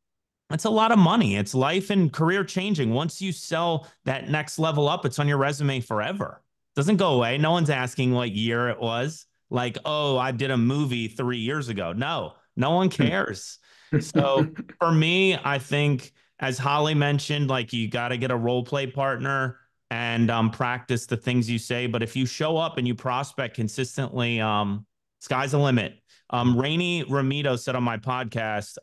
that's a lot of money. It's life and career changing. Once you sell that next level up, it's on your resume forever. It doesn't go away. No one's asking what year it was. Like, oh, I did a movie 3 years ago. No, no one cares. So for me, I think, as Holly mentioned, like, you got to get a role play partner and practice the things you say. But if you show up and you prospect consistently, sky's the limit. Rainey Ramito said on my podcast,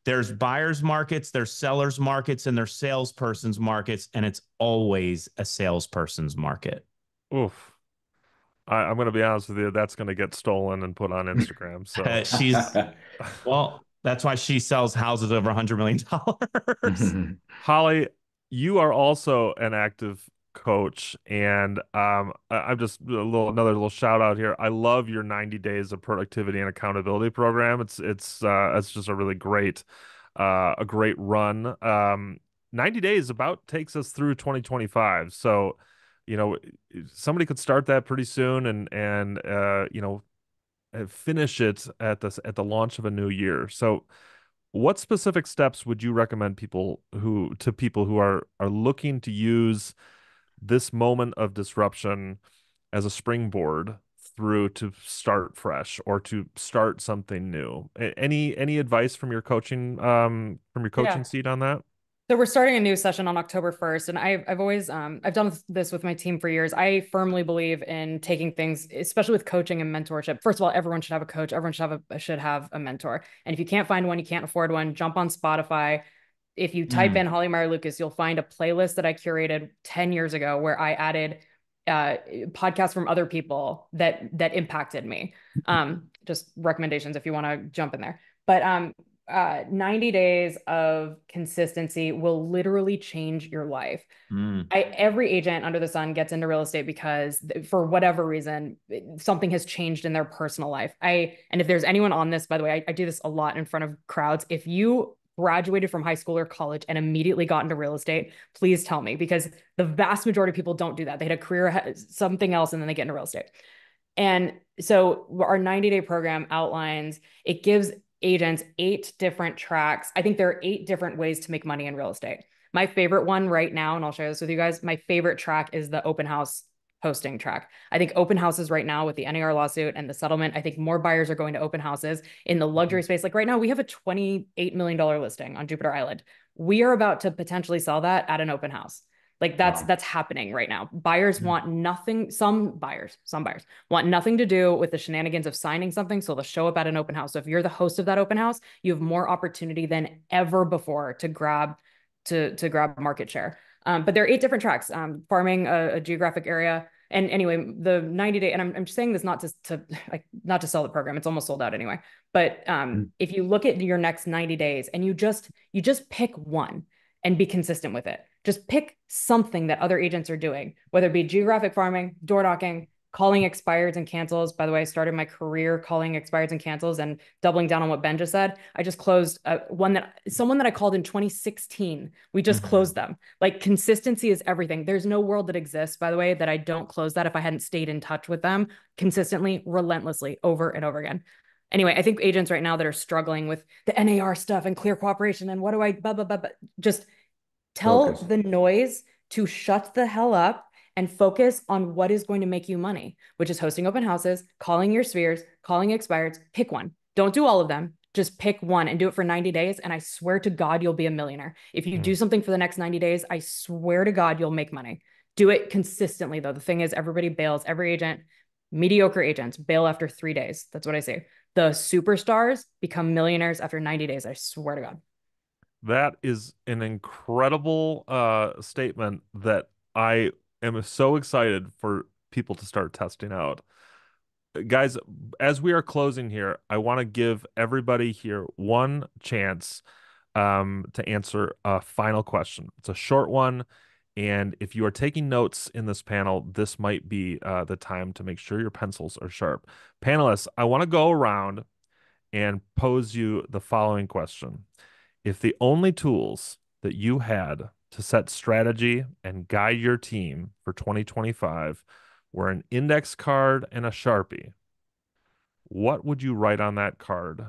there's buyers markets, there's sellers markets, and there's salesperson's markets, and it's always a salesperson's market. Oof. I'm going to be honest with you. That's going to get stolen and put on Instagram. So, She's Well, that's why she sells houses over $100 million. Holly, you are also an active coach, and I'm just another little shout out here. I love your 90 days of productivity and accountability program. It's just a really a great run. 90 days about takes us through 2025. So, you know, somebody could start that pretty soon and finish it at the launch of a new year. So, what specific steps would you recommend people who are looking to use this moment of disruption as a springboard through to start fresh or to start something new? Any advice from your coaching Yeah. seat on that? So we're starting a new session on October 1st, and I've always I've done this with my team for years. I firmly believe in taking things, especially with coaching and mentorship. First of all, everyone should have a coach. Everyone should have a mentor. And if you can't find one, you can't afford one, jump on Spotify. If you type in Holly Meyer Lucas, you'll find a playlist that I curated 10 years ago where I added podcasts from other people that impacted me. Just recommendations if you want to jump in there. But 90 days of consistency will literally change your life. Every agent under the sun gets into real estate because for whatever reason, something has changed in their personal life. And if there's anyone on this, by the way, I do this a lot in front of crowds. If you graduated from high school or college and immediately got into real estate, please tell me, because the vast majority of people don't do that. They had a career, something else, and then they get into real estate. And so our 90-day program outlines, it gives agents 8 different tracks. I think there are 8 different ways to make money in real estate. My favorite one right now, and I'll share this with you guys, my favorite track is the open house hosting track. I think open houses right now with the NAR lawsuit and the settlement, I think more buyers are going to open houses in the luxury space. Like right now, we have a $28 million listing on Jupiter Island. We are about to potentially sell that at an open house. Like that's happening right now. Buyers want nothing. Some buyers want nothing to do with the shenanigans of signing something. So they'll show up at an open house. So if you're the host of that open house, you have more opportunity than ever before to grab market share. But there are 8 different tracks. Farming a geographic area. And anyway, the 90-day, and I'm just saying this not to sell the program. It's almost sold out anyway. But if you look at your next 90 days and you just pick one and be consistent with it. Just pick something that other agents are doing, whether it be geographic farming, door knocking, calling expireds and cancels. By the way, I started my career calling expireds and cancels and doubling down on what Ben just said. I just closed someone that I called in 2016. We just closed them. Like, consistency is everything. There's no world that exists, by the way, that I don't close that if I hadn't stayed in touch with them consistently, relentlessly, over and over again. Anyway, I think agents right now that are struggling with the NAR stuff and clear cooperation and what do I, blah, blah, blah, blah, just tell the noise to shut the hell up and focus on what is going to make you money, which is hosting open houses, calling your spheres, calling expireds. Pick one. Don't do all of them. Just pick one and do it for 90 days. And I swear to God, you'll be a millionaire. If you do something for the next 90 days, I swear to God, you'll make money. Do it consistently, though. The thing is, everybody bails. Every agent, mediocre agents, bail after 3 days. That's what I say. The superstars become millionaires after 90 days. I swear to God. That is an incredible statement that I am so excited for people to start testing out. guys, as we are closing here, I want to give everybody here one chance to answer a final question. It's a short one. And if you are taking notes in this panel, this might be the time to make sure your pencils are sharp. Panelists, I want to go around and pose you the following question. If the only tools that you had to set strategy and guide your team for 2025 were an index card and a Sharpie, what would you write on that card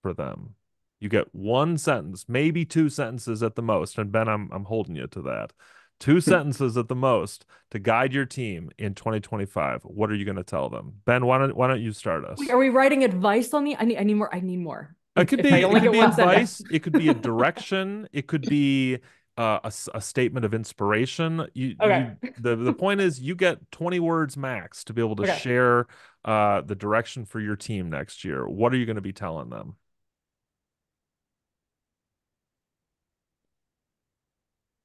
for them? You get one sentence, maybe two sentences at the most. And Ben, I'm holding you to that. Two sentences at the most to guide your team in 2025. What are you going to tell them? Ben, why don't you start us? Wait, are we writing advice on the? I need more. I need more. It could If be I only get one advice. sentence. It could be a direction. It could be a statement of inspiration. Okay. The point is you get 20 words max to be able to Okay. share the direction for your team next year. What are you going to be telling them?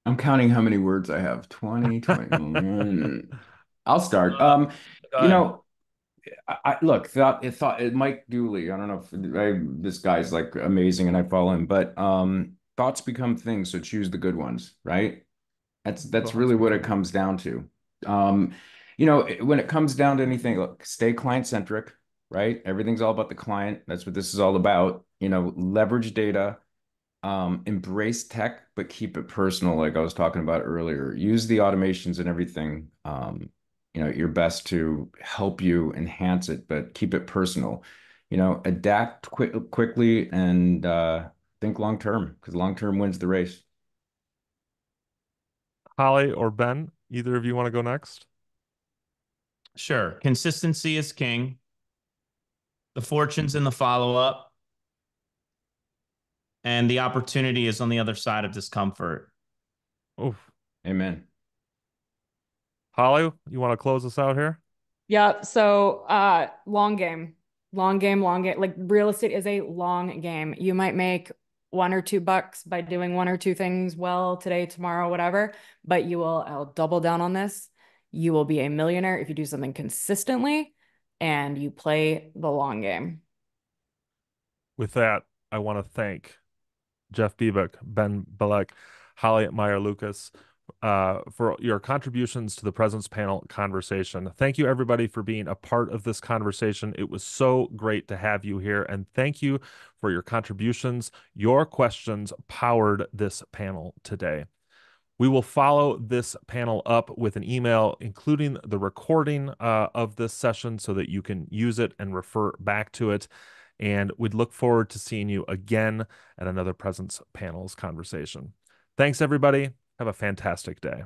I'm counting how many words I have. 20, 21. I'll start. Go You ahead. know, look, Mike Dooley. I don't know if this guy's like amazing and I follow him, but thoughts become things, so choose the good ones, right? That's Thoughts really what it become. comes down to. Um, you know, when it comes down to anything, look, stay client-centric, right? Everything's all about the client. That's what this is all about. You know, leverage data, embrace tech, but keep it personal, like I was talking about earlier. Use the automations and everything, you know, your best to help you enhance it, but keep it personal. You know, adapt quickly and think long term, because long term wins the race. Holly or Ben, either of you want to go next? Sure. Consistency is king. The fortune's in the follow-up, and the opportunity is on the other side of discomfort. Oof. Amen. Holly, you want to close us out here? Yeah. So, long game, long game, long game. Like real estate is a long game. You might make $1 or $2 by doing one or two things well today, tomorrow, whatever, but I'll double down on this. You will be a millionaire if you do something consistently and you play the long game. With that, I want to thank Jeff Biebuyck, Ben Belack, Holly Meyer Lucas, for your contributions to the Presence Panel conversation. Thank you, everybody, for being a part of this conversation. It was so great to have you here, and thank you for your contributions. Your questions powered this panel today. We will follow this panel up with an email, including the recording of this session so that you can use it and refer back to it. And we'd look forward to seeing you again at another Presence Panels conversation. Thanks, everybody. Have a fantastic day.